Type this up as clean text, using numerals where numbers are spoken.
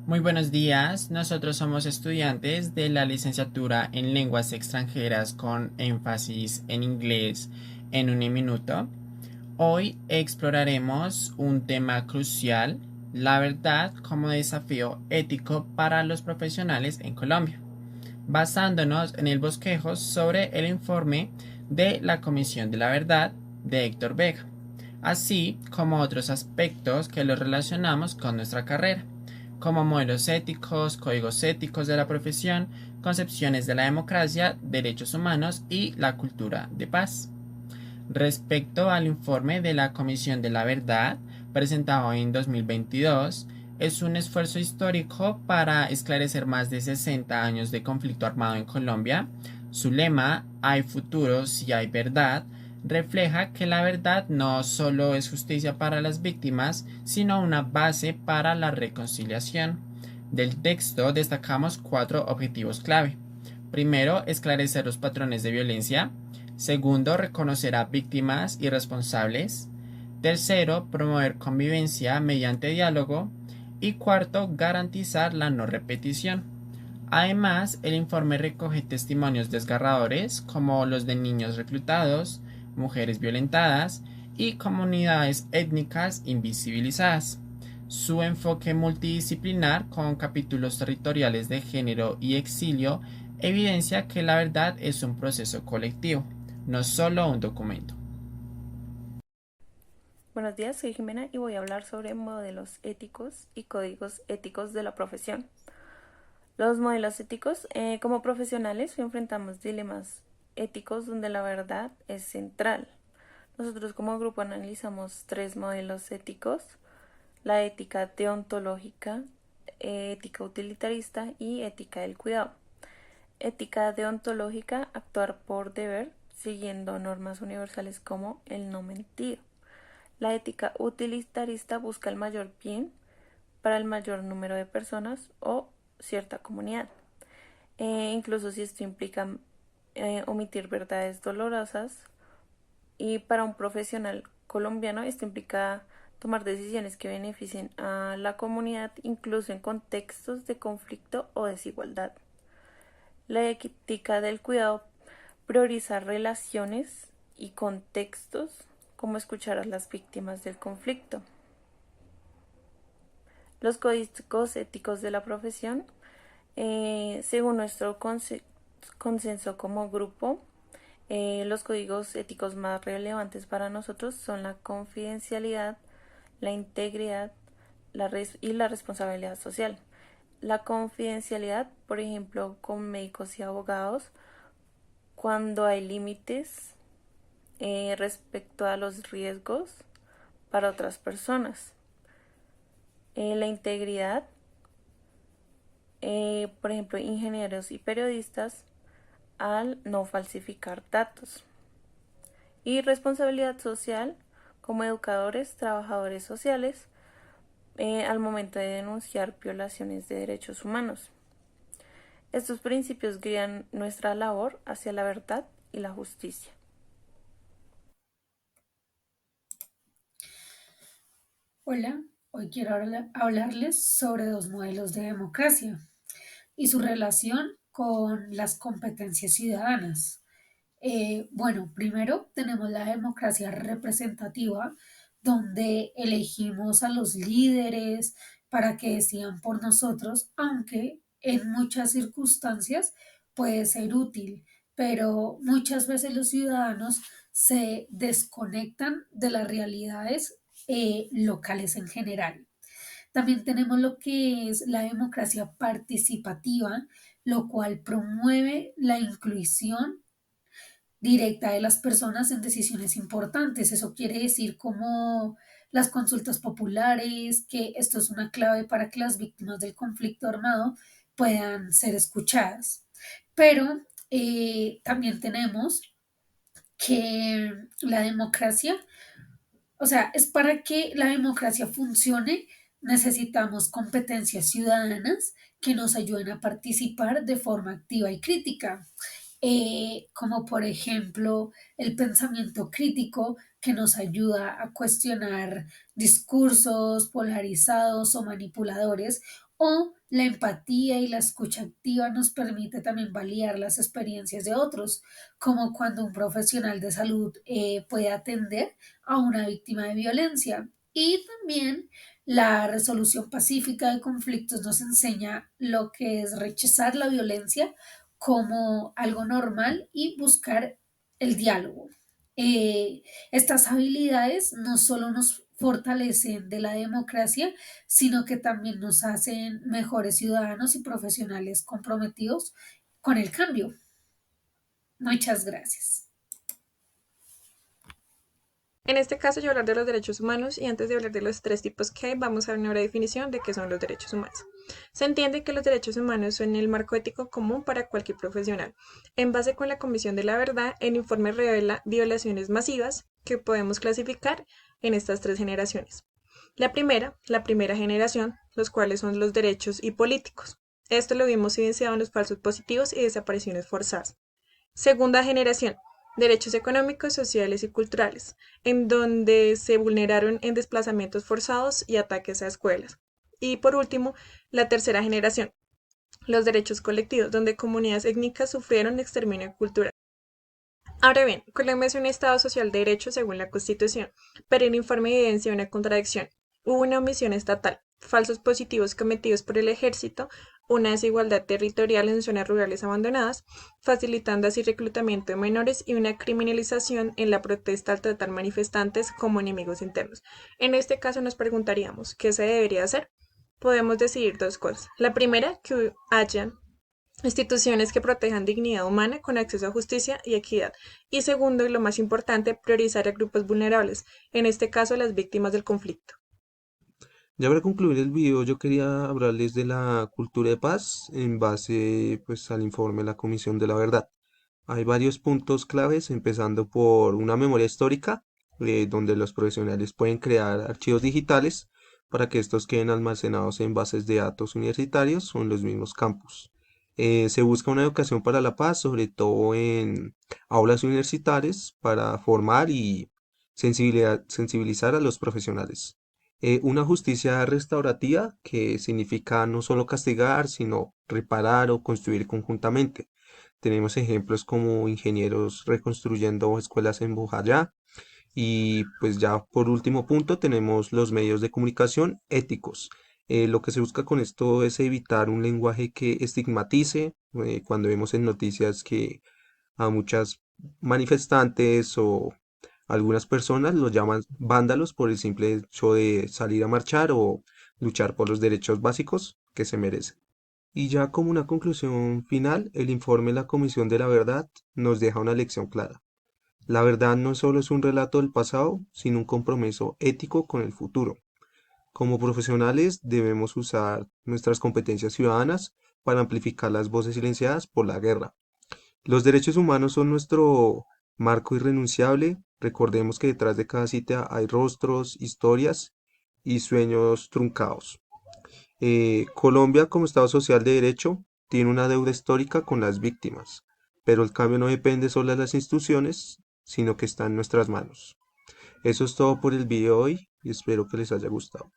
Muy buenos días, nosotros somos estudiantes de la licenciatura en lenguas extranjeras con énfasis en inglés en un minuto. Hoy exploraremos un tema crucial, la verdad como desafío ético para los profesionales en Colombia, basándonos en el bosquejo sobre el informe de la Comisión de la Verdad de Héctor Vega, así como otros aspectos que los relacionamos con nuestra carrera, como modelos éticos, códigos éticos de la profesión, concepciones de la democracia, derechos humanos y la cultura de paz. Respecto al informe de la Comisión de la Verdad, presentado en 2022, es un esfuerzo histórico para esclarecer más de 60 años de conflicto armado en Colombia. Su lema, "Hay futuro si hay verdad", refleja que la verdad no solo es justicia para las víctimas, sino una base para la reconciliación. Del texto destacamos cuatro objetivos clave. Primero, esclarecer los patrones de violencia. Segundo, reconocer a víctimas y responsables. Tercero, promover convivencia mediante diálogo. Y cuarto, garantizar la no repetición. Además, el informe recoge testimonios desgarradores como los de niños reclutados, mujeres violentadas y comunidades étnicas invisibilizadas. Su enfoque multidisciplinar con capítulos territoriales de género y exilio evidencia que la verdad es un proceso colectivo, no solo un documento. Buenos días, soy Jimena y voy a hablar sobre modelos éticos y códigos éticos de la profesión. Los modelos éticos, como profesionales, enfrentamos dilemas éticos donde la verdad es central. Nosotros como grupo analizamos tres modelos éticos: la ética deontológica, ética utilitarista y ética del cuidado. Ética deontológica: actuar por deber, siguiendo normas universales como el no mentir. La ética utilitarista busca el mayor bien para el mayor número de personas o cierta comunidad, incluso si esto implica omitir verdades dolorosas. Y para un profesional colombiano esto implica tomar decisiones que beneficien a la comunidad, incluso en contextos de conflicto o desigualdad. La ética del cuidado prioriza relaciones y contextos, como escuchar a las víctimas del conflicto. Los códigos éticos de la profesión, según nuestro consenso como grupo, los códigos éticos más relevantes para nosotros son la confidencialidad, la integridad y la responsabilidad social. La confidencialidad, por ejemplo, con médicos y abogados, cuando hay límites respecto a los riesgos para otras personas. La integridad, por ejemplo, ingenieros y periodistas, al no falsificar datos. Y responsabilidad social, como educadores, trabajadores sociales, al momento de denunciar violaciones de derechos humanos. Estos principios guían nuestra labor hacia la verdad y la justicia. Hola, hoy quiero hablarles sobre dos modelos de democracia y su relación con las competencias ciudadanas. Bueno, primero tenemos la democracia representativa, donde elegimos a los líderes para que decidan por nosotros, aunque en muchas circunstancias puede ser útil, pero muchas veces los ciudadanos se desconectan de las realidades locales en general. También tenemos lo que es la democracia participativa, lo cual promueve la inclusión directa de las personas en decisiones importantes. Eso quiere decir como las consultas populares, que esto es una clave para que las víctimas del conflicto armado puedan ser escuchadas. Pero también tenemos que la democracia, o sea, es para que la democracia funcione, necesitamos competencias ciudadanas que nos ayuden a participar de forma activa y crítica, como por ejemplo el pensamiento crítico que nos ayuda a cuestionar discursos polarizados o manipuladores, O la empatía y la escucha activa nos permite también validar las experiencias de otros, como cuando un profesional de salud puede atender a una víctima de violencia. Y también la resolución pacífica de conflictos nos enseña lo que es rechazar la violencia como algo normal y buscar el diálogo. Estas habilidades no solo nos fortalecen de la democracia, sino que también nos hacen mejores ciudadanos y profesionales comprometidos con el cambio. Muchas gracias. En este caso yo voy a hablar de los derechos humanos y antes de hablar de los tres tipos que hay, vamos a ver una breve definición de qué son los derechos humanos. Se entiende que los derechos humanos son el marco ético común para cualquier profesional. En base con la Comisión de la Verdad, el informe revela violaciones masivas que podemos clasificar en estas tres generaciones. La primera generación, los cuales son los derechos y políticos. Esto lo vimos evidenciado en los falsos positivos y desapariciones forzadas. Segunda generación, derechos económicos, sociales y culturales, en donde se vulneraron en desplazamientos forzados y ataques a escuelas. Y por último, la tercera generación, los derechos colectivos, donde comunidades étnicas sufrieron exterminio cultural. Ahora bien, Colombia es un Estado social de derecho según la Constitución, pero el informe evidencia una contradicción. Hubo una omisión estatal, falsos positivos cometidos por el ejército, una desigualdad territorial en zonas rurales abandonadas, facilitando así reclutamiento de menores y una criminalización en la protesta al tratar manifestantes como enemigos internos. En este caso nos preguntaríamos, ¿qué se debería hacer? Podemos decidir dos cosas. La primera, que haya instituciones que protejan dignidad humana con acceso a justicia y equidad. Y segundo, y lo más importante, priorizar a grupos vulnerables, en este caso las víctimas del conflicto. Ya para concluir el video, yo quería hablarles de la cultura de paz en base pues al informe de la Comisión de la Verdad. Hay varios puntos claves, empezando por una memoria histórica, donde los profesionales pueden crear archivos digitales para que estos queden almacenados en bases de datos universitarios o en los mismos campus. Se busca una educación para la paz, sobre todo en aulas universitarias, para formar y sensibilizar a los profesionales. Una justicia restaurativa que significa no solo castigar, sino reparar o construir conjuntamente. Tenemos ejemplos como ingenieros reconstruyendo escuelas en Bojayá. Y pues ya por último punto tenemos los medios de comunicación éticos. Lo que se busca con esto es evitar un lenguaje que estigmatice, cuando vemos en noticias que a muchas manifestantes o algunas personas los llaman vándalos por el simple hecho de salir a marchar o luchar por los derechos básicos que se merecen. Y ya como una conclusión final, el informe de la Comisión de la Verdad nos deja una lección clara. La verdad no solo es un relato del pasado, sino un compromiso ético con el futuro. Como profesionales debemos usar nuestras competencias ciudadanas para amplificar las voces silenciadas por la guerra. Los derechos humanos son nuestro marco irrenunciable. Recordemos que detrás de cada cita hay rostros, historias y sueños truncados. Colombia, como Estado social de derecho, tiene una deuda histórica con las víctimas, pero el cambio no depende solo de las instituciones, sino que está en nuestras manos. Eso es todo por el video de hoy y espero que les haya gustado.